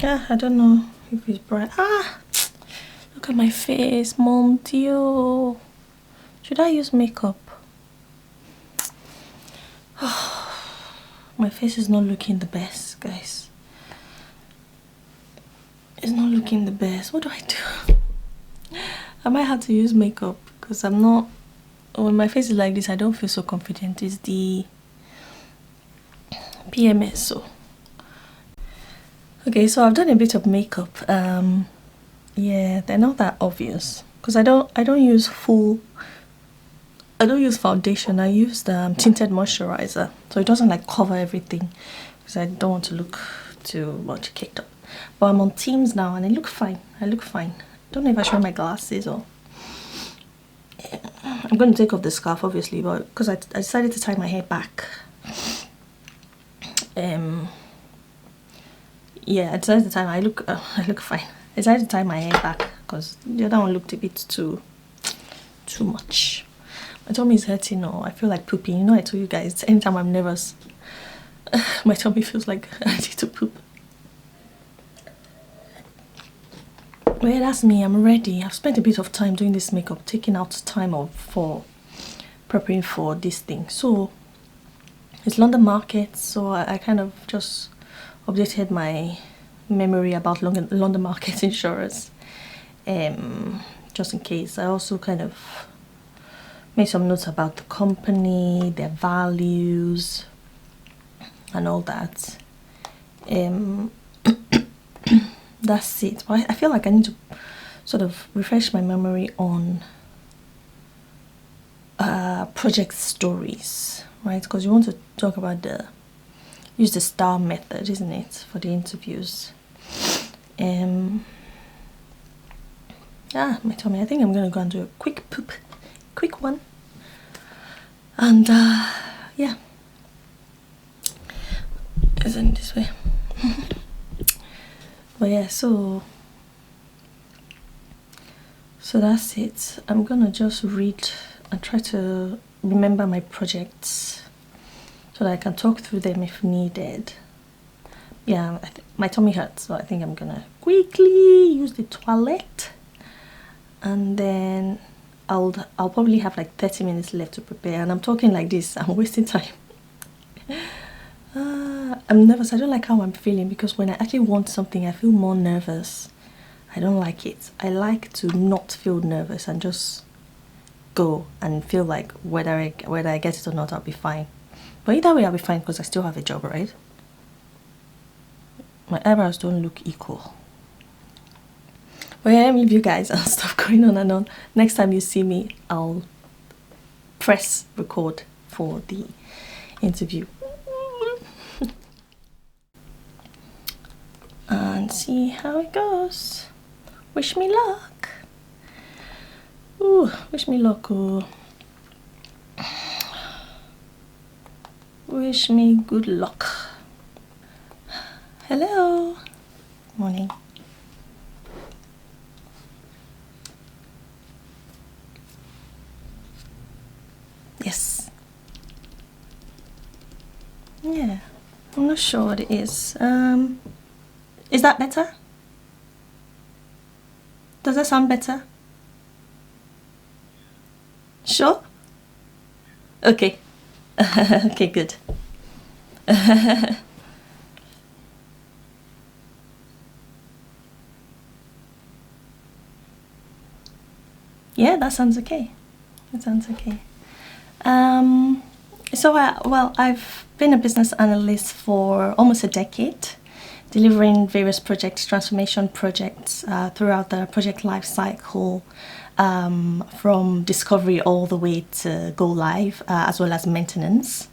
Yeah, I don't know if it's bright. Look at my face, mon Dieu. Should I use makeup? My face is not looking the best, guys. It's not looking the best. What do I do? I might have to use makeup because I'm not. When my face is like this, I don't feel so confident. It's the PMS. So okay, so I've done a bit of makeup. Yeah, they're not that obvious because I don't use foundation. I use the tinted moisturizer, so it doesn't like cover everything because I don't want to look too much caked up. But I'm on Teams now and I look fine. I don't know if I should wear my glasses or. I'm going to take off the scarf obviously, but because I decided to tie my hair back. Yeah, I decided to tie. I look fine. I decided to tie my hair back because the other one looked a bit too much. My tummy is hurting now. I feel like pooping. You know, I told you guys anytime I'm nervous, my tummy feels like I need to poop. But yeah, that's me. I'm ready. I've spent a bit of time doing this makeup, taking out time off for preparing for this thing. So it's London Market, so I kind of just updated my memory about London Market insurers, just in case. I also kind of made some notes about the company, their values, and all that. That's it. But I feel like I need to sort of refresh my memory on project stories, right? Because you want to talk about use the STAR method, isn't it, for the interviews? Yeah, my tummy. I think I'm gonna go and do a quick poop, quick one, and yeah, isn't this way? But yeah, so that's it. I'm gonna just read and try to remember my projects so that I can talk through them if needed. Yeah, my tummy hurts, so I think I'm gonna quickly use the toilet, and then I'll probably have like 30 minutes left to prepare. And I'm talking like this. I'm wasting time. I'm nervous. I don't like how I'm feeling because when I actually want something, I feel more nervous. I don't like it. I like to not feel nervous and just go and feel like whether I get it or not, I'll be fine. But either way, I'll be fine because I still have a job, right? My eyebrows don't look equal. But yeah, let me leave you guys. I'll stop going on and on. Next time you see me, I'll press record for the interview. And see how it goes. Wish me luck. Ooh, wish me luck. Ooh. Wish me good luck. Hello. Morning. Yes. Yeah. I'm not sure what it is. Is that better? Does that sound better? Sure? Okay. Okay, good. Yeah, that sounds okay. That sounds okay. So I've been a business analyst for almost a decade, delivering various transformation projects throughout the project life cycle, from discovery all the way to go live, as well as maintenance.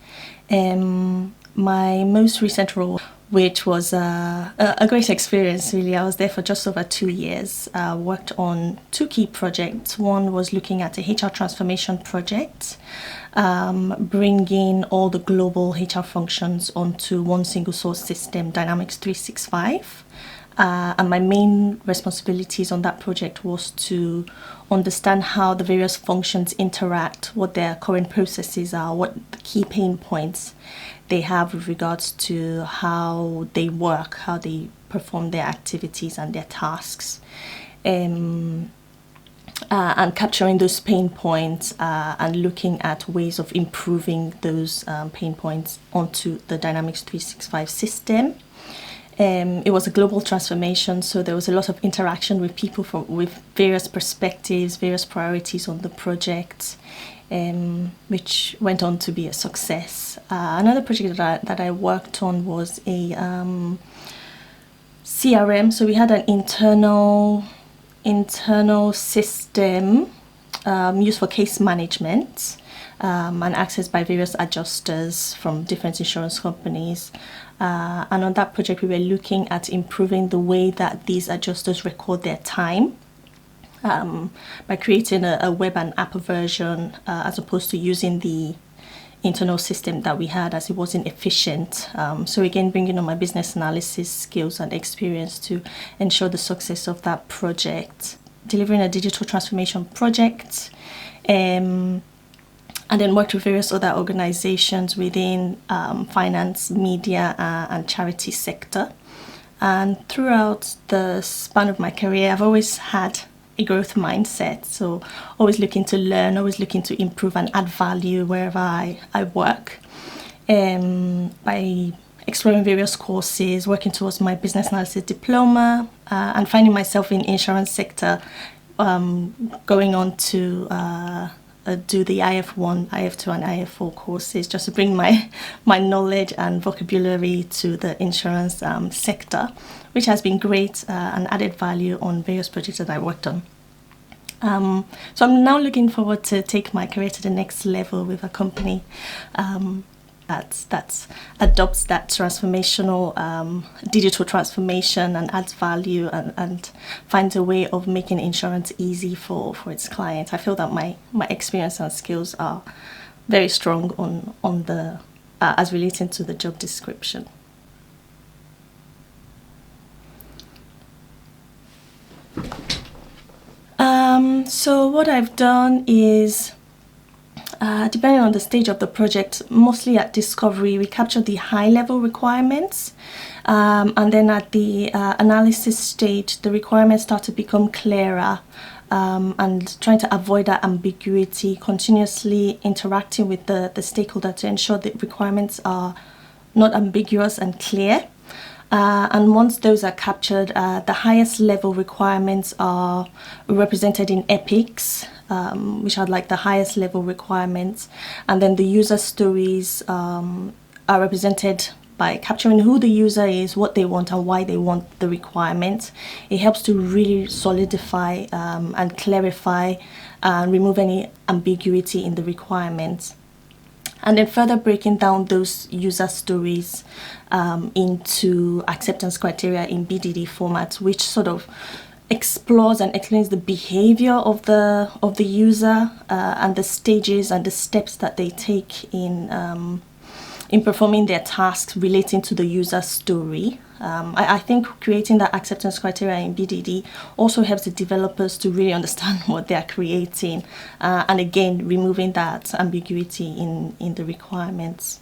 My most recent role, which was a great experience, really. I was there for just over 2 years. Worked on 2 key projects. One was looking at a HR transformation project, bringing all the global HR functions onto one single source system, Dynamics 365. And my main responsibilities on that project was to understand how the various functions interact, what their current processes are, what the key pain points they have with regards to how they work, how they perform their activities and their tasks. And capturing those pain points and looking at ways of improving those pain points onto the Dynamics 365 system. It was a global transformation, so there was a lot of interaction with people with various perspectives, various priorities on the project, which went on to be a success. Another project that I worked on was a CRM. So we had an internal system used for case management and accessed by various adjusters from different insurance companies. And on that project, we were looking at improving the way that these adjusters record their time by creating a web and app version as opposed to using the internal system that we had, as it wasn't efficient. So again, bringing on my business analysis skills and experience to ensure the success of that project, delivering a digital transformation project, and then worked with various other organizations within finance, media, and charity sector. And throughout the span of my career, I've always had a growth mindset. So always looking to learn, always looking to improve and add value wherever I work. By exploring various courses, working towards my business analysis diploma, and finding myself in insurance sector, going on to do the IF1, IF2 and IF4 courses just to bring my knowledge and vocabulary to the insurance sector, which has been great and added value on various projects that I worked on. So I'm now looking forward to take my career to the next level with a company that adopts that transformational digital transformation and adds value and finds a way of making insurance easy for its clients. I feel that my experience and skills are very strong on the as relating to the job description. So what I've done is, depending on the stage of the project, mostly at discovery, we capture the high-level requirements, and then at the analysis stage, the requirements start to become clearer, and trying to avoid that ambiguity, continuously interacting with the stakeholder to ensure that requirements are not ambiguous and clear. And once those are captured, the highest level requirements are represented in epics, which are like the highest level requirements, and then the user stories are represented by capturing who the user is, what they want and why they want the requirement. It helps to really solidify and clarify and remove any ambiguity in the requirements. And then further breaking down those user stories into acceptance criteria in BDD format, which sort of explores and explains the behavior of the user and the stages and the steps that they take in performing their tasks relating to the user story. I think creating that acceptance criteria in BDD also helps the developers to really understand what they are creating, and again removing that ambiguity in the requirements.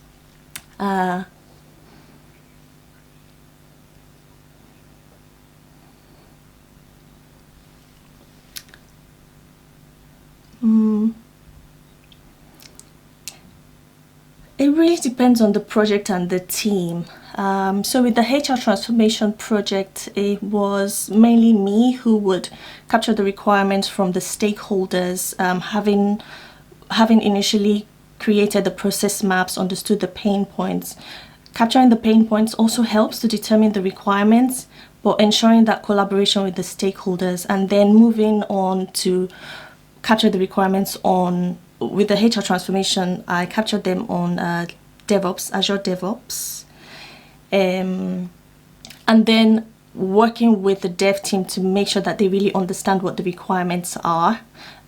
It really depends on the project and the team. So with the HR transformation project, it was mainly me who would capture the requirements from the stakeholders, having initially created the process maps, understood the pain points. Capturing the pain points also helps to determine the requirements, but ensuring that collaboration with the stakeholders, and then moving on to capture the requirements with the HR transformation. I captured them on DevOps, Azure DevOps, and then working with the dev team to make sure that they really understand what the requirements are,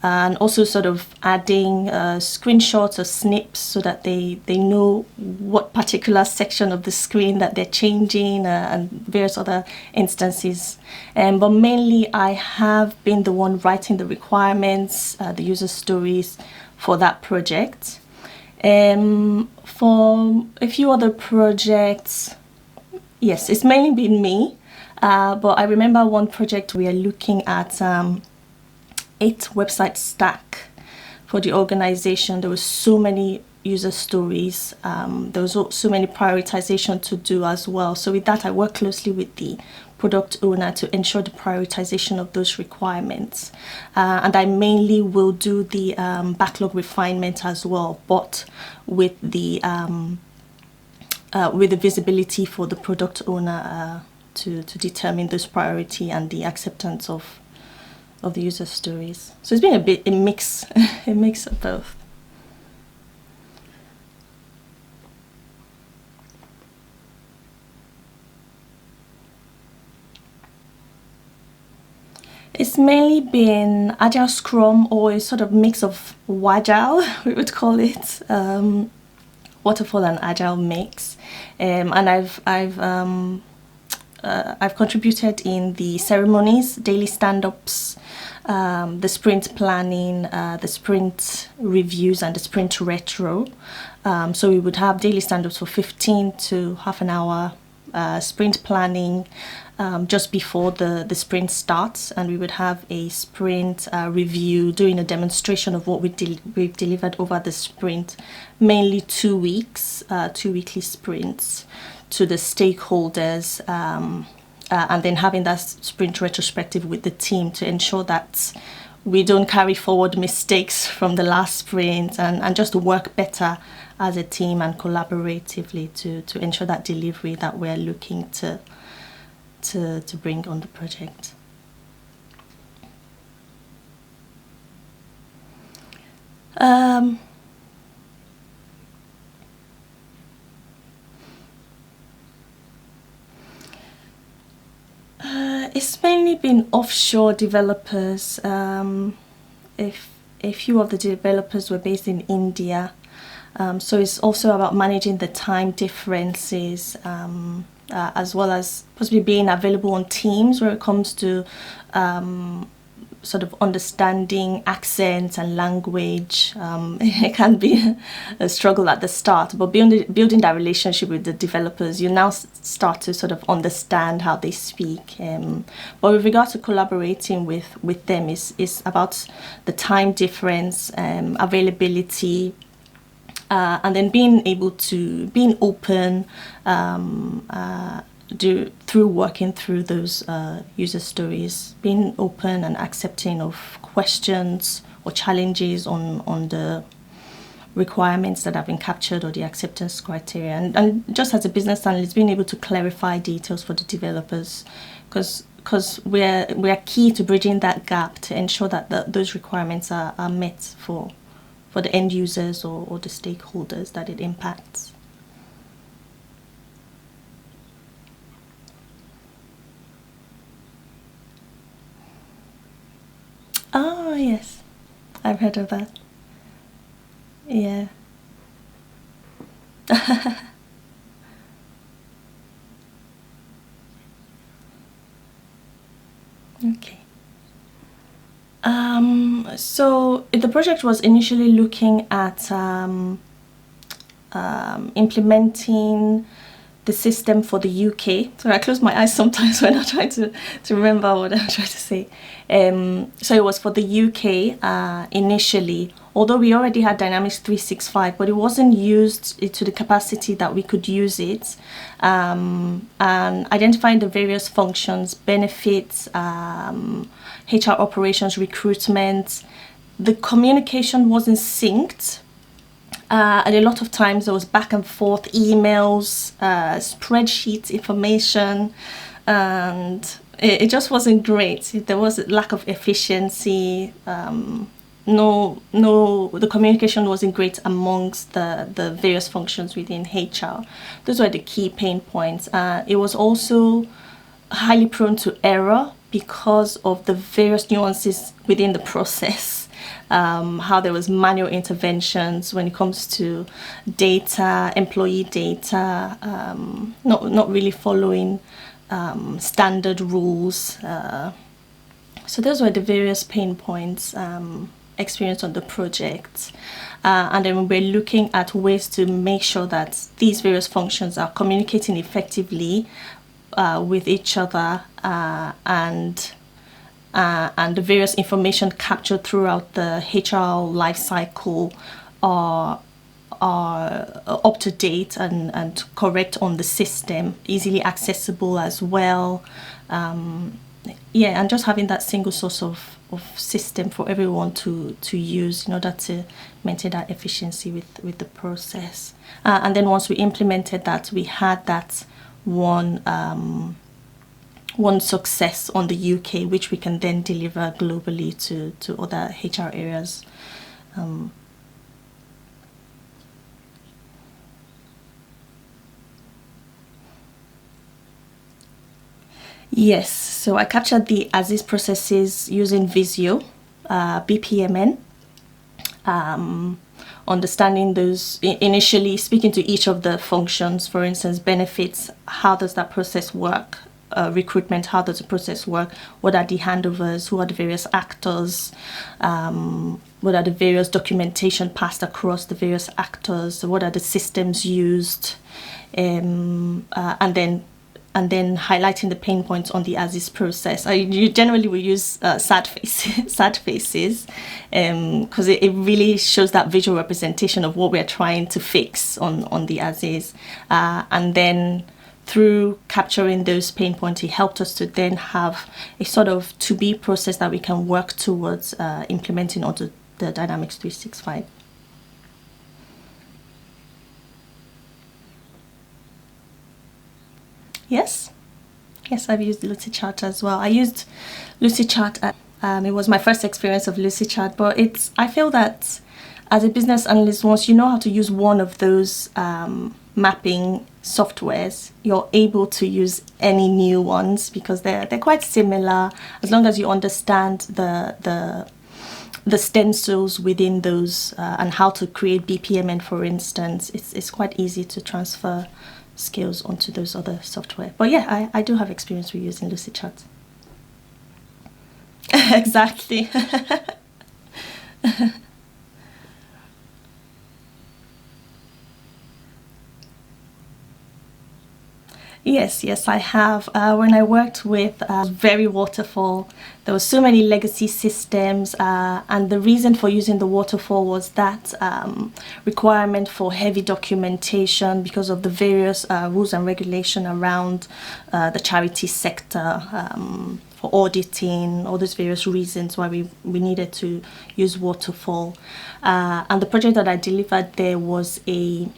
and also sort of adding screenshots or snips so that they know what particular section of the screen that they're changing, and various other instances. But mainly I have been the one writing the requirements, the user stories for that project. For a few other projects, yes, it's mainly been me. But I remember one project we are looking at 8 website stack for the organization. There was so many user stories. There was so many prioritization to do as well. So with that, I work closely with the product owner to ensure the prioritization of those requirements. And I mainly will do the backlog refinement as well, but with the visibility for the product owner to determine this priority and the acceptance of the user stories. So it's been a mix, a mix of both. It's mainly been Agile Scrum, or a sort of mix of Wagile, we would call it, waterfall and Agile mix. And I've contributed in the ceremonies, daily stand-ups, the sprint planning, the sprint reviews, and the sprint retro. So we would have daily stand-ups for 15 to half an hour, sprint planning just before the sprint starts, and we would have a sprint review, doing a demonstration of what we've delivered over the sprint, mainly 2 weeks, 2 weekly sprints, to the stakeholders, and then having that sprint retrospective with the team to ensure that we don't carry forward mistakes from the last sprint, and just to work better as a team and collaboratively to ensure that delivery that we're looking to bring on the project. It's mainly been offshore developers. If a few of the developers were based in India, so it's also about managing the time differences, as well as possibly being available on Teams where it comes to sort of understanding accents and language. It can be a struggle at the start, but building that relationship with the developers, you now start to sort of understand how they speak. But with regard to collaborating with them, is about the time difference, availability, and then being open, through working through those user stories, being open and accepting of questions or challenges on the requirements that have been captured or the acceptance criteria, and just as a business analyst, being able to clarify details for the developers, because we're key to bridging that gap to ensure that those requirements are met for the end users or the stakeholders that it impacts. Oh, yes. I've heard of that. Yeah. Okay. So the project was initially looking at implementing the system for the UK. So I close my eyes sometimes when I try to remember what I'm trying to say. So it was for the UK initially, although we already had Dynamics 365, but it wasn't used to the capacity that we could use it. And identifying the various functions, benefits, HR operations, recruitment, the communication wasn't synced. And a lot of times there was back and forth emails, spreadsheet information, and it just wasn't great. There was a lack of efficiency. The communication wasn't great amongst the various functions within HR. Those were the key pain points. It was also highly prone to error because of the various nuances within the process. How there was manual interventions when it comes to data, employee data, not really following standard rules. So those were the various pain points experienced on the project. And then we're looking at ways to make sure that these various functions are communicating effectively, with each other, and the various information captured throughout the HR life cycle are up to date and correct on the system, easily accessible as well. And just having that single source of system for everyone to use in order to maintain that efficiency with the process. And then once we implemented that, we had that one success on the UK, which we can then deliver globally to other HR areas. Yes, so I captured the as-is processes using Visio, BPMN, understanding those, initially speaking to each of the functions. For instance, benefits, how does that process work? Recruitment, how does the process work? What are the handovers? Who are the various actors? What are the various documentation passed across the various actors? What are the systems used? And then highlighting the pain points on the as-is process. You generally will use sad faces, because it really shows that visual representation of what we're trying to fix on the as-is. And then through capturing those pain points, it helped us to then have a sort of to-be process that we can work towards implementing onto the Dynamics 365. Yes, I've used Lucidchart as well. I used Lucidchart. It was my first experience of Lucidchart, but I feel that as a business analyst, once you know how to use one of those mapping softwares, you're able to use any new ones because they're quite similar, as long as you understand the stencils within those and how to create BPMN, for instance. It's quite easy to transfer skills onto those other software. But yeah, I do have experience with using Lucidchart. Exactly. Yes, I have. When I worked with very waterfall, there were so many legacy systems, and the reason for using the waterfall was that requirement for heavy documentation because of the various rules and regulation around the charity sector, for auditing, all those various reasons why we needed to use waterfall. And the project that I delivered there was a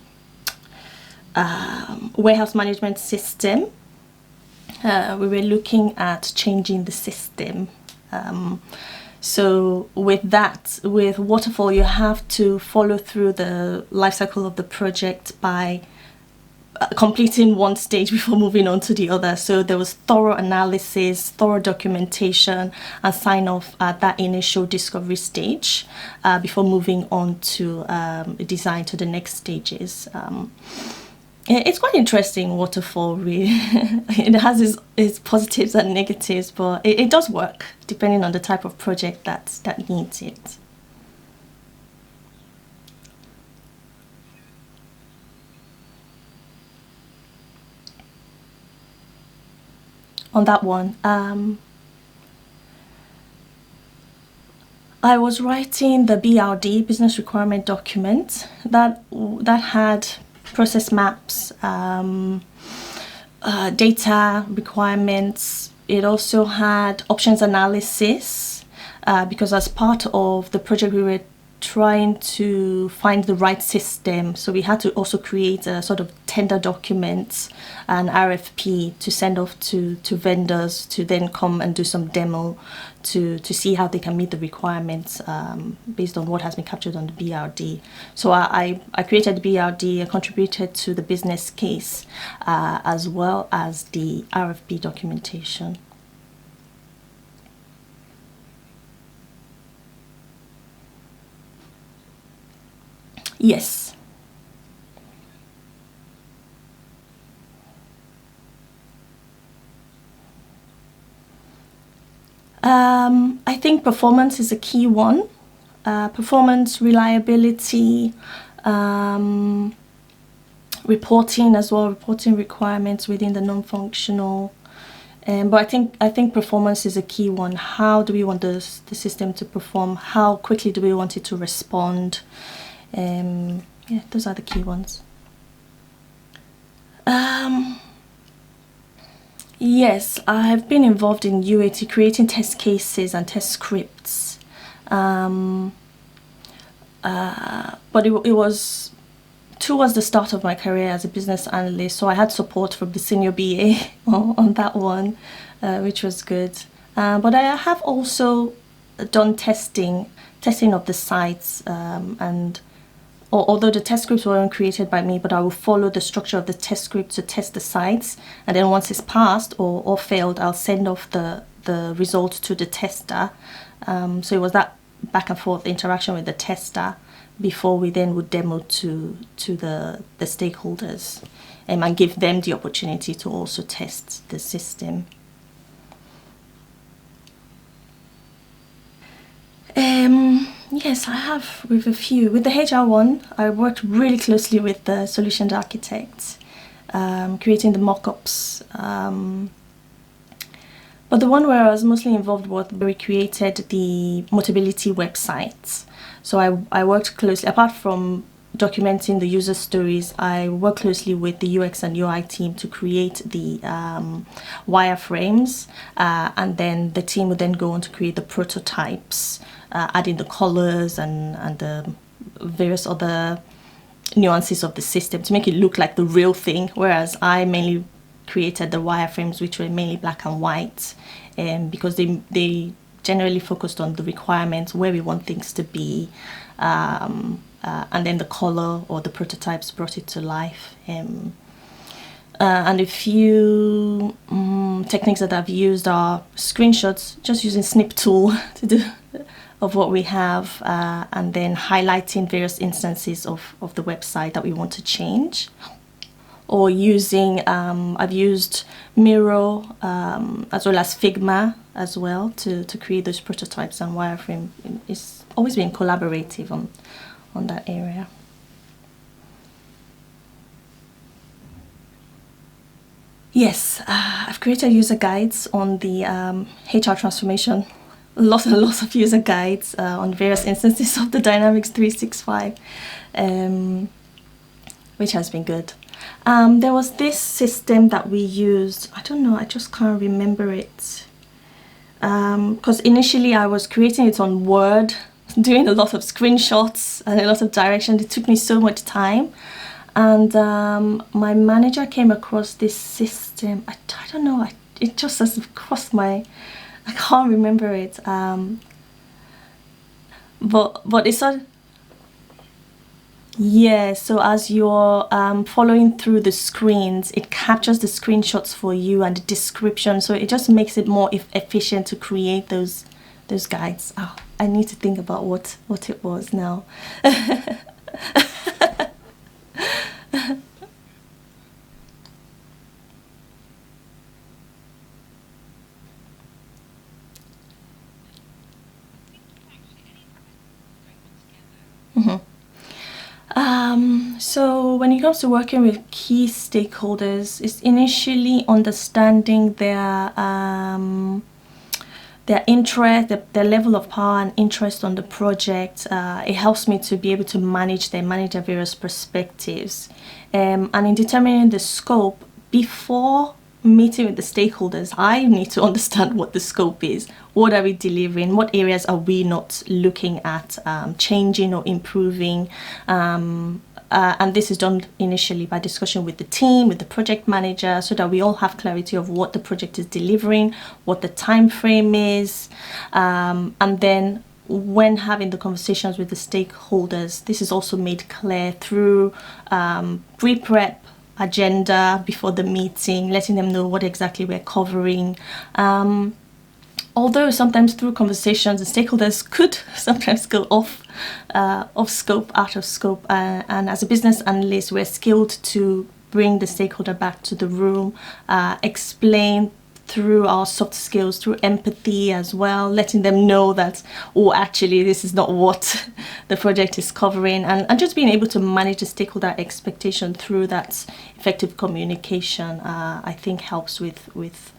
warehouse management system. We were looking at changing the system. So with waterfall, you have to follow through the life cycle of the project by completing one stage before moving on to the other. So there was thorough analysis, thorough documentation, and sign off at that initial discovery stage before moving on to design to the next stages. It's quite interesting, waterfall, really. It has its positives and negatives, but it does work depending on the type of project that needs it. On that one, I was writing the BRD, business requirement document, that had process maps, data requirements. It also had options analysis, because as part of the project we were trying to find the right system, so we had to also create a sort of tender document, an RFP to send off to vendors to then come and do some demo to see how they can meet the requirements based on what has been captured on the BRD. So I created the BRD, I contributed to the business case as well as the RFP documentation. Yes. I think performance is a key one. Performance, reliability, reporting as well, reporting requirements within the non-functional. But I think performance is a key one. How do we want the system to perform? How quickly do we want it to respond? Yeah, those are the key ones. Yes, I have been involved in UAT, creating test cases and test scripts. But it was towards the start of my career as a business analyst, so I had support from the senior BA on that one, which was good. But I have also done testing of the sites, and although the test scripts weren't created by me, but I will follow the structure of the test script to test the sites, and then once it's passed or failed, I'll send off the results to the tester. So it was that back and forth interaction with the tester before we then would demo to the stakeholders, and give them the opportunity to also test the system. Yes, I have with a few. With the HR one, I worked really closely with the solutions architects, creating the mock-ups. But the one where I was mostly involved was where we created the Motability website. So I worked closely, apart from documenting the user stories, I worked closely with the UX and UI team to create the wireframes, and then the team would then go on to create the prototypes, adding the colors and the various other nuances of the system to make it look like the real thing, whereas I mainly created the wireframes, which were mainly black and white, because they generally focused on the requirements, where we want things to be, and then the color or the prototypes brought it to life. And a few techniques that I've used are screenshots, just using Snip tool to do of what we have, and then highlighting various instances of the website that we want to change. Or using, I've used Miro, as well as Figma as well to create those prototypes and wireframe. It's always been collaborative on that area. Yes, I've created user guides on the HR transformation. Lots and lots of user guides on various instances of the Dynamics 365, which has been good. There was this system that we used, I don't know, I just can't remember it. Because initially I was creating it on Word, doing a lot of screenshots and a lot of direction. It took me so much time. And my manager came across this system. I don't know, it just has crossed my, I can't remember it. But it's not. Yeah, so as you're following through the screens, it captures the screenshots for you and the description, so it just makes it more efficient to create those guides. Oh, I need to think about what it was now. So when it comes to working with key stakeholders, it's initially understanding their interest, their level of power and interest on the project. It helps me to be able to manage their various perspectives, and in determining the scope before meeting with the stakeholders, I need to understand what the scope is. What are we delivering? What areas are we not looking at changing or improving? And this is done initially by discussion with the team, with the project manager, so that we all have clarity of what the project is delivering, what the time frame is, and then when having the conversations with the stakeholders, this is also made clear through pre-prep agenda before the meeting, letting them know what exactly we're covering. Although sometimes through conversations, the stakeholders could sometimes go off scope, out of scope, and as a business analyst, we're skilled to bring the stakeholder back to the room, explain through our soft skills, through empathy as well, letting them know that, oh, actually, this is not what the project is covering, and just being able to manage the stakeholder expectation through that effective communication, I think helps with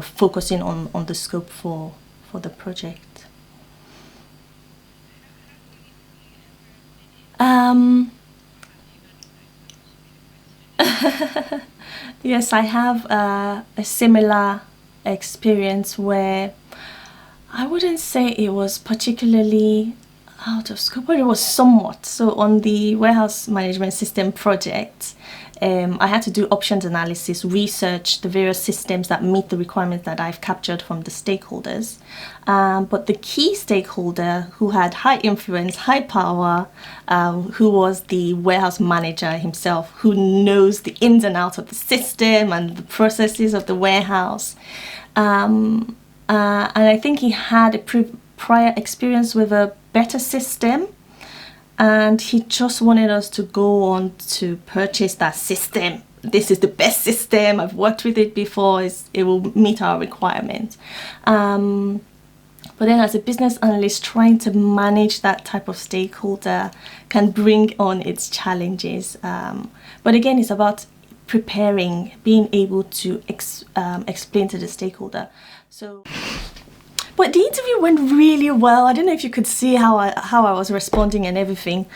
focusing on the scope for the project. Yes, I have a similar experience where I wouldn't say it was particularly out of scope, but it was somewhat. So on the warehouse management system project, I had to do options analysis, research the various systems that meet the requirements that I've captured from the stakeholders. But the key stakeholder who had high influence, high power, who was the warehouse manager himself, who knows the ins and outs of the system and the processes of the warehouse. And I think he had a prior experience with a better system, and he just wanted us to go on to purchase that system. This is the best system, I've worked with it before, it will meet our requirements. But then as a business analyst, trying to manage that type of stakeholder can bring on its challenges. But again, it's about preparing, being able to explain to the stakeholder. But the interview went really well. I don't know if you could see how I was responding and everything.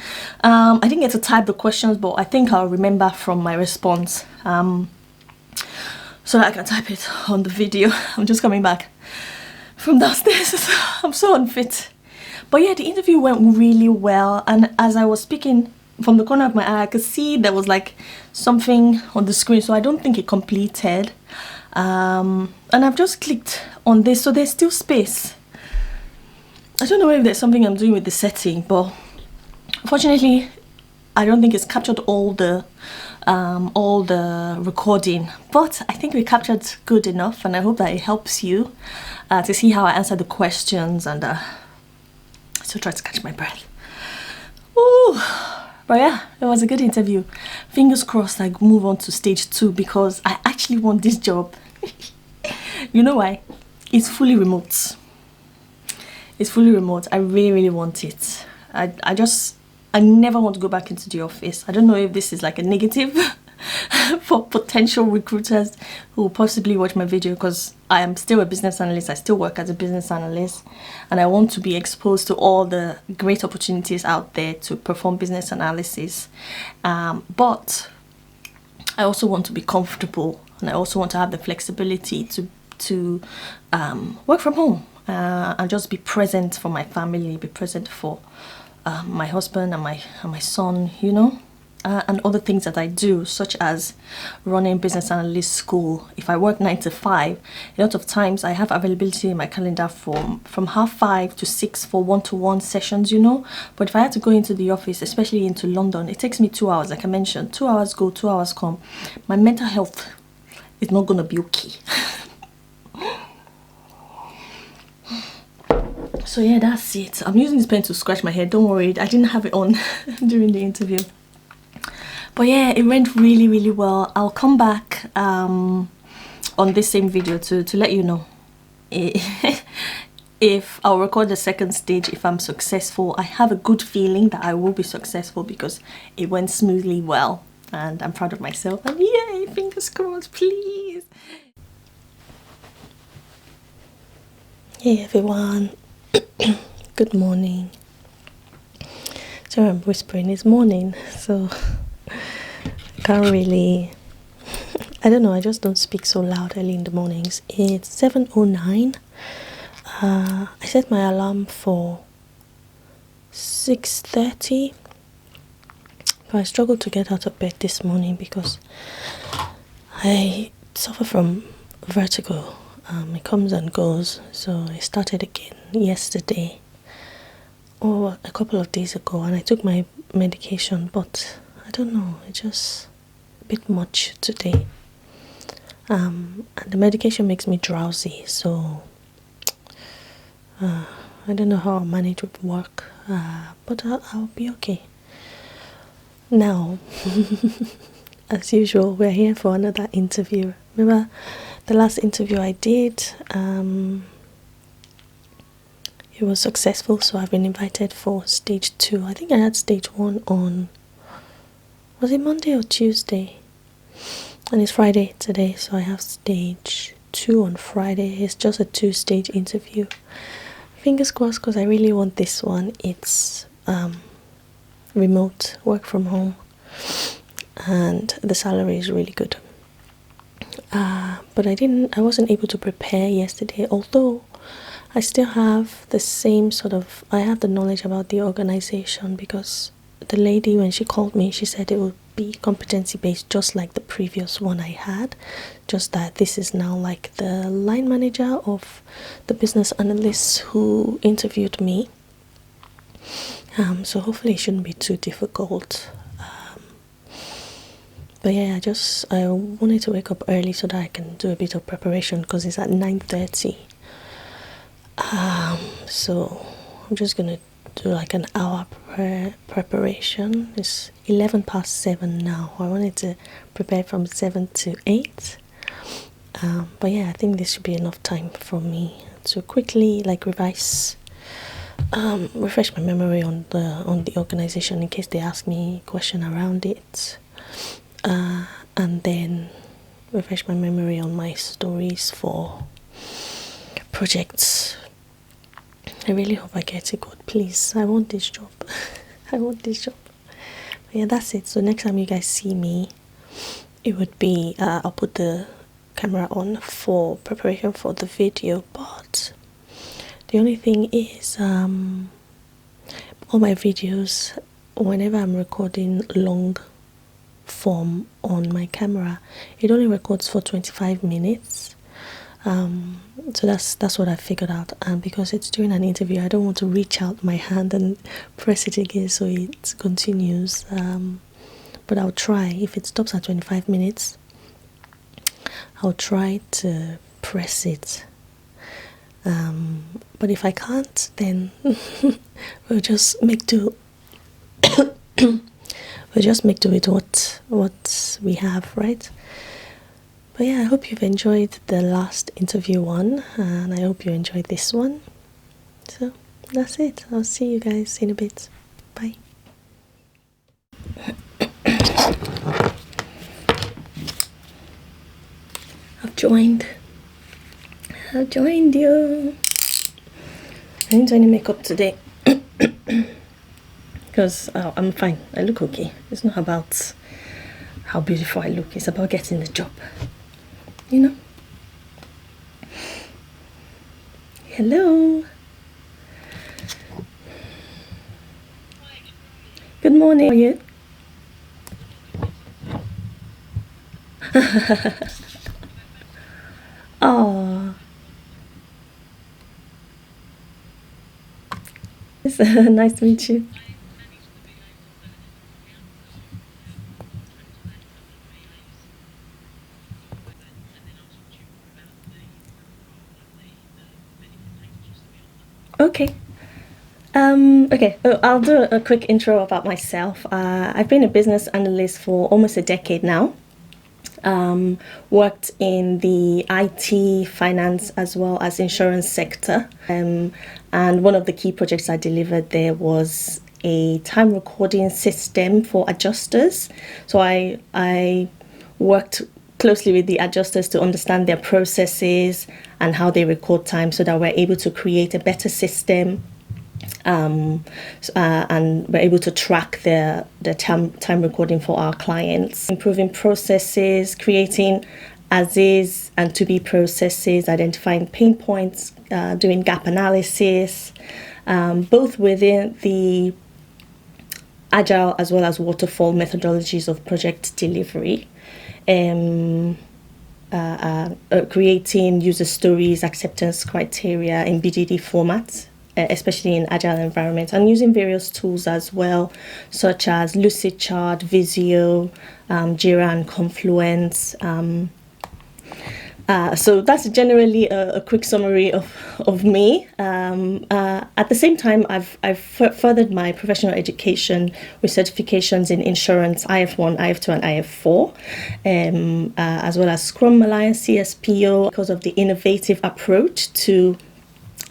I didn't get to type the questions, but I think I'll remember from my response, so that I can type it on the video. I'm just coming back from downstairs. I'm so unfit. But yeah, the interview went really well. And as I was speaking, from the corner of my eye, I could see there was like something on the screen. So I don't think it completed. And I've just clicked on this, so there's still space. I don't know if there's something I'm doing with the setting, but unfortunately I don't think it's captured all the recording, but I think we captured good enough, and I hope that it helps you to see how I answer the questions, and still try to catch my breath. Ooh. But yeah, it was a good interview. Fingers crossed I move on to stage 2, because I actually want this job. You know why? It's fully remote. It's fully remote. I really want it. I never want to go back into the office. I don't know if this is like a negative for potential recruiters who will possibly watch my video, because I am still a business analyst. I still work as a business analyst, and I want to be exposed to all the great opportunities out there to perform business analysis. But I also want to be comfortable, and I also want to have the flexibility to work from home and just be present for my family, be present for my husband and my son, you know. And other things that I do, such as running business analyst school. If I work 9 to 5, a lot of times I have availability in my calendar from 5:30 to 6 for one-to-one sessions, you know. But if I had to go into the office, especially into London, it takes me 2 hours, like I mentioned. 2 hours go, 2 hours come. My mental health is not gonna be okay. So yeah, that's it. I'm using this pen to scratch my head. Don't worry, I didn't have it on during the interview. But yeah, it went really, really well. I'll come back on this same video to let you know if I'll record the second stage, if I'm successful. I have a good feeling that I will be successful, because it went smoothly well, and I'm proud of myself. And yay, fingers crossed, please. Hey everyone, good morning. Sorry, I'm whispering. It's morning, so can't really, I don't know, I just don't speak so loud early in the mornings. It's 7:09. I set my alarm for 6:30, but I struggled to get out of bed this morning because I suffer from vertigo. It comes and goes, so it started again yesterday or a couple of days ago, and I took my medication, but I don't know, it's just a bit much today. And the medication makes me drowsy, so I don't know how I'll manage with work, but I'll be okay. Now, as usual, we're here for another interview. Remember, the last interview I did, it was successful, so I've been invited for stage 2. I think I had stage 1 on, was it Monday or Tuesday? And it's Friday today, so I have stage 2 on Friday. It's just a 2-stage interview. Fingers crossed, because I really want this one. It's remote, work from home, and the salary is really good. But I wasn't able to prepare yesterday, although I still have the same I have the knowledge about the organization, because the lady, when she called me, she said it would be competency based, just like the previous one I had, just that this is now like the line manager of the business analyst who interviewed me. So hopefully it shouldn't be too difficult. But yeah, I wanted to wake up early so that I can do a bit of preparation, because it's at 9:30. So I'm just gonna do like an hour preparation. It's 7:11 now. I wanted to prepare from 7 to 8. But yeah, I think this should be enough time for me to quickly like revise, refresh my memory on the organization in case they ask me a question around it, and then refresh my memory on my stories for projects. I really hope I get it good, please. I want this job. I want this job. But yeah, that's it. So next time you guys see me, it would be I'll put the camera on for preparation for the video, but the only thing is all my videos, whenever I'm recording long form on my camera, it only records for 25 minutes. So that's what I figured out, and because it's during an interview, I don't want to reach out my hand and press it again so it continues. But I'll try. If it stops at 25 minutes, I'll try to press it. But if I can't, then we'll just make do. We'll just make do with what we have, right? But yeah, I hope you've enjoyed the last interview one, and I hope you enjoyed this one. So that's it. I'll see you guys in a bit. Bye. I've joined you. I didn't do any makeup today because I'm fine. I look okay. It's not about how beautiful I look. It's about getting the job. You know? Hello. Good morning. How are you? Oh. It's nice to meet you. Okay. Okay, I'll do a quick intro about myself. I've been a business analyst for almost a decade now. Worked in the IT, finance, as well as insurance sector. And one of the key projects I delivered there was a time recording system for adjusters. So I worked closely with the adjusters to understand their processes and how they record time, so that we're able to create a better system, and we're able to track the time recording for our clients, improving processes, creating as is and to be processes, identifying pain points, doing gap analysis, both within the agile as well as waterfall methodologies of project delivery. Creating user stories, acceptance criteria in BDD formats, especially in agile environments, and using various tools as well, such as Lucidchart, Visio, Jira, and Confluence. So that's generally a quick summary of me. At the same time, I've furthered my professional education with certifications in insurance, IF1, IF2, and IF4, as well as Scrum Alliance, CSPO, because of the innovative approach to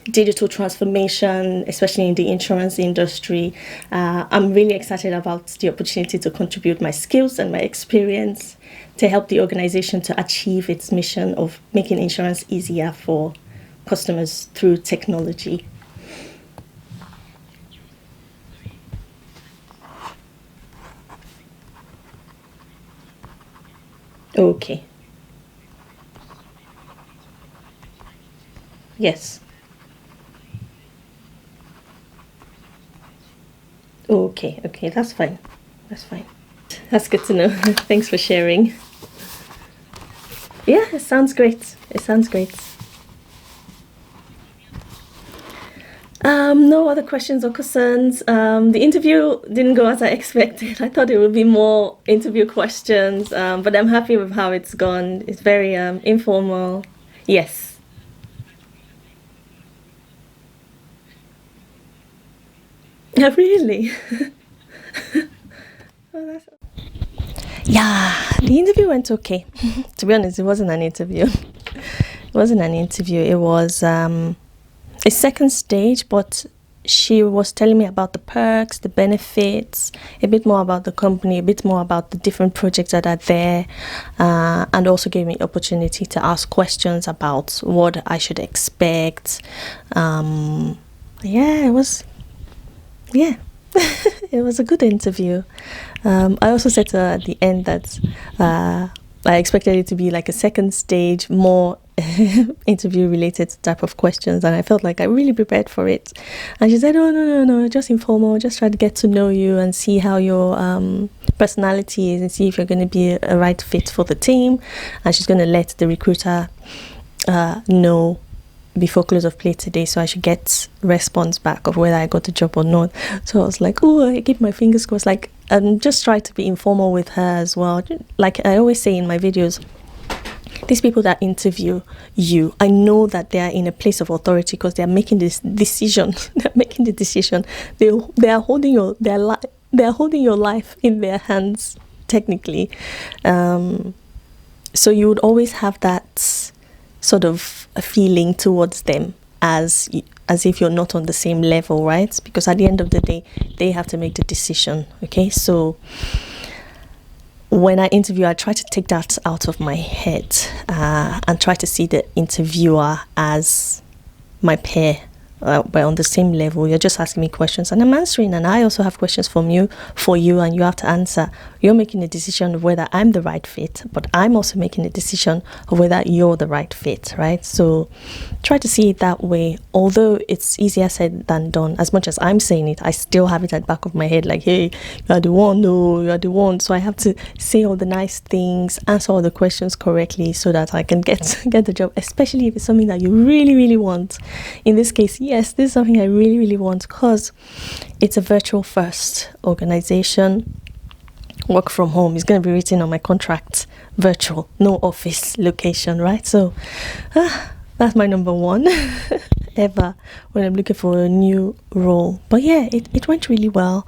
digital transformation, especially in the insurance industry. I'm really excited about the opportunity to contribute my skills and my experience to help the organization to achieve its mission of making insurance easier for customers through technology. Okay. Yes. Okay. Okay. That's fine. That's fine. That's good to know. Thanks for sharing. Yeah, it sounds great. It sounds great. No other questions or concerns. The interview didn't go as I expected. I thought it would be more interview questions, but I'm happy with how it's gone. It's very informal. Yes. Really? Yeah, the interview went okay. To be honest, it wasn't an interview. It wasn't an interview. It was a second stage, but she was telling me about the perks, the benefits, a bit more about the company, a bit more about the different projects that are there, and also gave me opportunity to ask questions about what I should expect. Yeah, it was, yeah, it was a good interview. I also said to her at the end that I expected it to be like a second stage, more interview related type of questions, and I felt like I really prepared for it. And she said, "Oh, no, just informal, just try to get to know you and see how your personality is and see if you're going to be a right fit for the team." And she's going to let the recruiter know before close of play today, so I should get response back of whether I got the job or not. So I was like, oh, I keep my fingers crossed, like, and just try to be informal with her as well. Like I always say in my videos, these people that interview you, I know that they are in a place of authority because they are making this decision. They're making the decision. They are holding they are holding your life in their hands technically. So you would always have that sort of a feeling towards them as if you're not on the same level, right? Because at the end of the day, they have to make the decision. Okay, so when I interview, I try to take that out of my head and try to see the interviewer as my peer. We're on the same level. You're just asking me questions and I'm answering, and I also have questions for you, and you have to answer. You're making a decision of whether I'm the right fit, but I'm also making a decision of whether you're the right fit, right? So try to see it that way. Although it's easier said than done, as much as I'm saying it, I still have it at the back of my head, like, hey, you're the one, no, you're the one. So I have to say all the nice things, answer all the questions correctly so that I can get the job, especially if it's something that you really, really want. In this case, yes, this is something I really, really want because it's a virtual first organization. Work from home is going to be written on my contract. Virtual, no office location, right? So that's my number one ever when I'm looking for a new role. But yeah, it went really well.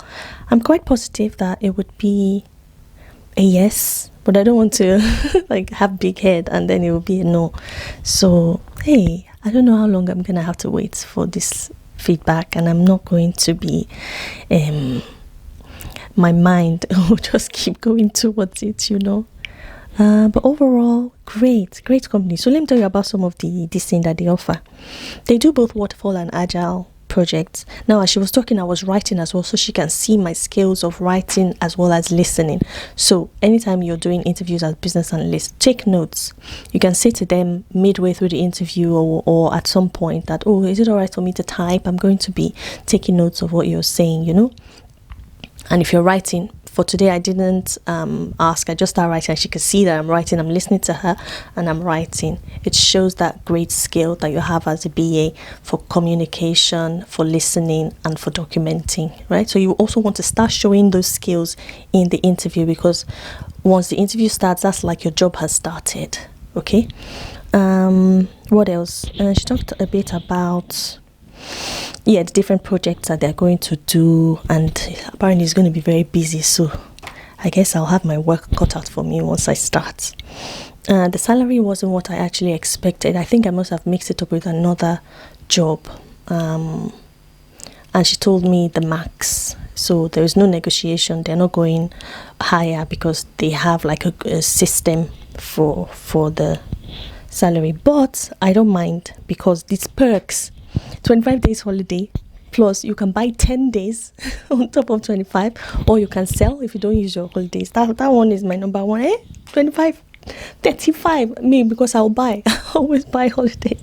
I'm quite positive that it would be a yes, but I don't want to like have big head and then it will be a no. So hey, I don't know how long I'm gonna have to wait for this feedback, and I'm not going to be my mind will just keep going towards it, but overall, great company. So let me tell you about some of this thing that they offer. They do both waterfall and agile projects. Now, as she was talking, I was writing as well, so she can see my skills of writing as well as listening. So anytime you're doing interviews as business analyst, take notes. You can say to them midway through the interview or at some point that, oh, is it all right for me to type? I'm going to be taking notes of what you're saying, And if you're writing, for today I didn't ask, I just started writing. She could see that I'm writing, I'm listening to her and I'm writing. It shows that great skill that you have as a BA for communication, for listening and for documenting, right? So you also want to start showing those skills in the interview, because once the interview starts, that's like your job has started, okay? What else? She talked a bit about the different projects that they're going to do, and apparently it's going to be very busy, so I guess I'll have my work cut out for me once I start. The salary wasn't what I actually expected. I think I must have mixed it up with another job, and she told me the max, so there is no negotiation. They're not going higher because they have like a system for the salary. But I don't mind because these perks, 25 days holiday, plus you can buy 10 days on top of 25, or you can sell if you don't use your holidays. That one is my number one. 25, 35, me, because I'll buy. I always buy holiday.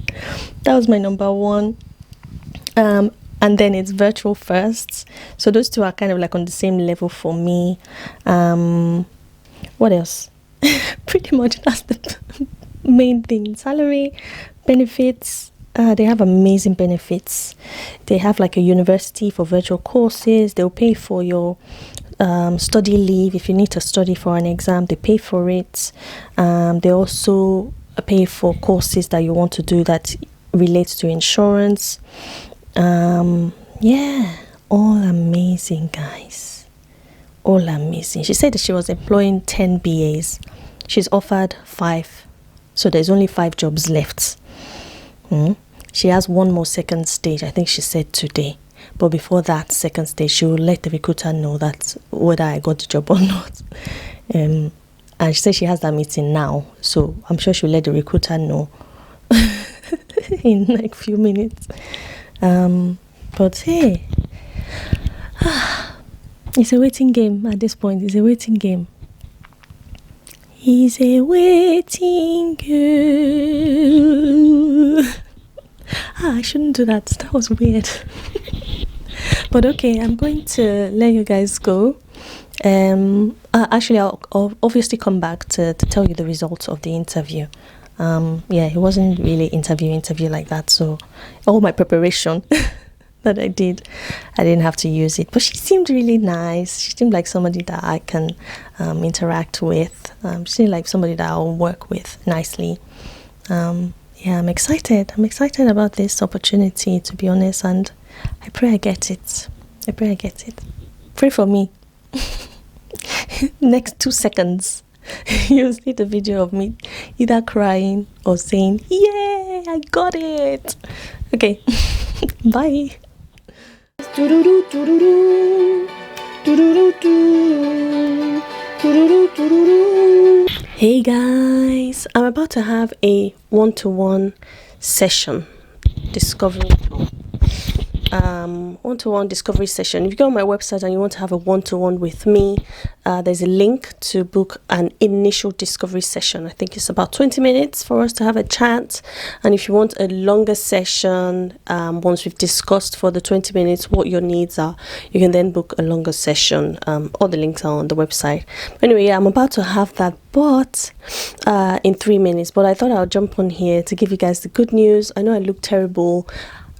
That was my number one. And then it's virtual firsts, so those two are kind of like on the same level for me. What else? Pretty much that's the main thing. Salary, benefits. They have amazing benefits. They have like a university for virtual courses. They'll pay for your study leave. If you need to study for an exam, they pay for it. They also pay for courses that you want to do that relates to insurance. All amazing, guys. All amazing. She said that she was employing 10 BAs. She's offered 5, so there's only 5 jobs left. She has one more second stage, I think she said today. But before that second stage, she will let the recruiter know that whether I got the job or not. And she said she has that meeting now, so I'm sure she'll let the recruiter know in like few minutes. But hey, it's a waiting game at this point. It's a waiting game. He's a waiting girl. I shouldn't do that. That was weird. But okay, I'm going to let you guys go. Actually, I'll obviously come back to tell you the results of the interview. It wasn't really interview like that. So all my preparation that I didn't have to use it. But she seemed really nice. She seemed like somebody that I can interact with. She seemed like somebody that I'll work with nicely. I'm excited. I'm excited about this opportunity, to be honest, and I pray I get it. Pray for me. Next 2 seconds, you'll see the video of me either crying or saying, "Yay, I got it." Okay, bye. Hey guys, I'm about to have a one-to-one session, one-to-one discovery session. If you go on my website and you want to have a one-to-one with me, there's a link to book an initial discovery session. I think it's about 20 minutes for us to have a chat. And if you want a longer session, once we've discussed for the 20 minutes what your needs are, you can then book a longer session. All the links are on the website. Anyway, I'm about to have that, but in 3 minutes. But I thought I'll jump on here to give you guys the good news. I know I look terrible.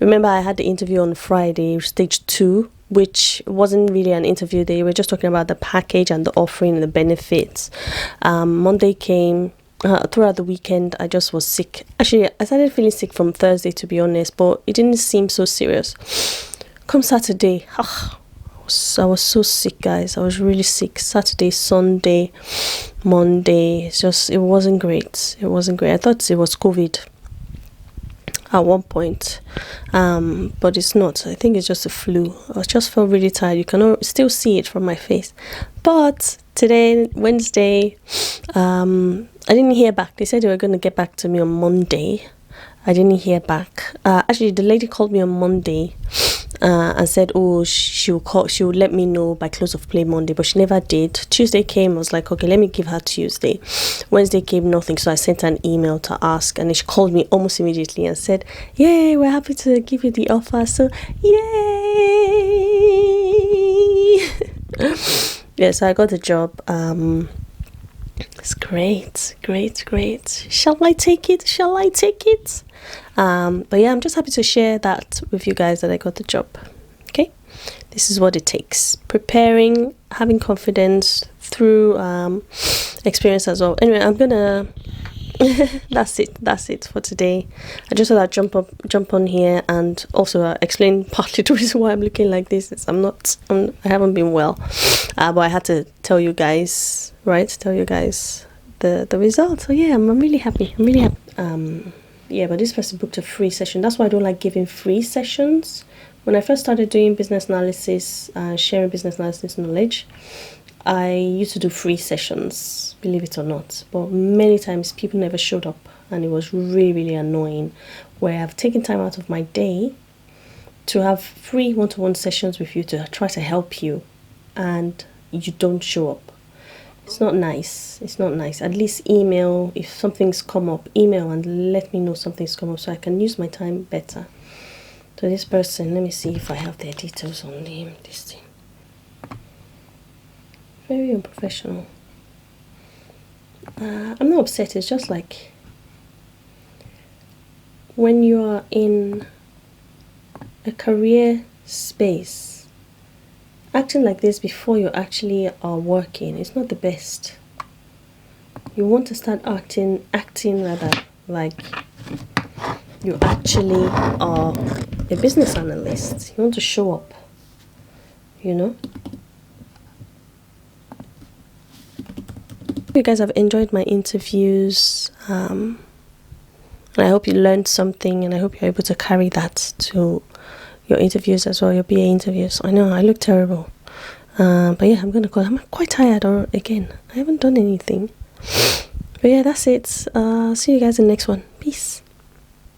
Remember, I had the interview on Friday, stage 2, which wasn't really an interview. They were just talking about the package and the offering and the benefits. Monday came. Throughout the weekend, I just was sick. Actually, I started feeling sick from Thursday, to be honest, but it didn't seem so serious. Come Saturday, I was so sick, guys. I was really sick. Saturday, Sunday, Monday. It wasn't great. I thought it was COVID at one point, but it's not. I think it's just a flu. I just felt really tired. You can still see it from my face. But today, Wednesday, I didn't hear back. They said they were going to get back to me on Monday. I didn't hear back. Actually, the lady called me on Monday and said, she will let me know by close of play Monday, but she never did. Tuesday came. I was like, okay, let me give her Tuesday. Wednesday came, nothing, so I sent an email to ask, and she called me almost immediately and said, yay, we're happy to give you the offer. So yay. So I got the job. It's great. Shall I take it? But yeah, I'm just happy to share that with you guys, that I got the job. Okay, this is what it takes: preparing, having confidence through experience as well. Anyway, I'm gonna That's it for today. I just thought I'd jump on here and also explain partly the reason why I'm looking like this is I haven't been well, but I had to tell you guys, right? Tell you guys the results. So yeah, I'm really happy. Yeah, but this person booked a free session. That's why I don't like giving free sessions. When I first started doing business analysis, sharing business analysis knowledge, I used to do free sessions, believe it or not, but many times people never showed up, and it was really, really annoying, where I've taken time out of my day to have free one-to-one sessions with you to try to help you, and you don't show up. It's not nice. It's not nice. At least email, if something's come up, email and let me know something's come up so I can use my time better. So this person, let me see if I have their details on this thing. Very unprofessional. I'm not upset. It's just like when you are in a career space, acting like this before you actually are working, it's not the best. You want to start acting rather like you actually are a business analyst. You want to show up, you know. You guys have enjoyed my interviews, and I hope you learned something, and I hope you're able to carry that to your interviews as well, your BA interviews. I know I look terrible, but yeah, I'm quite tired again. I haven't done anything, but yeah, that's it. See you guys in the next one. Peace.